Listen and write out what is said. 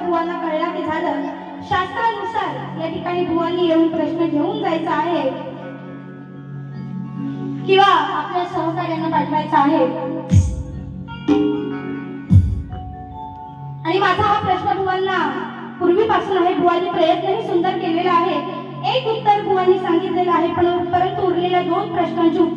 बुवांना कळला की झालं. शास्त्रानुसार या ठिकाणी बुवांनी येऊन प्रश्न घेऊन जायचा आहे किंवा आपल्या सहकार्यांना पाठवायचा आहे. आणि माझा हा प्रश्न बुवांना पूर्वीपासून आहे. बुवांनी प्रयत्नही सुंदर केलेला आहे. एक उत्तर बुवांनी सांगितलेलं आहे, परंतु उरलेल्या 2 प्रश्नांची उत्तर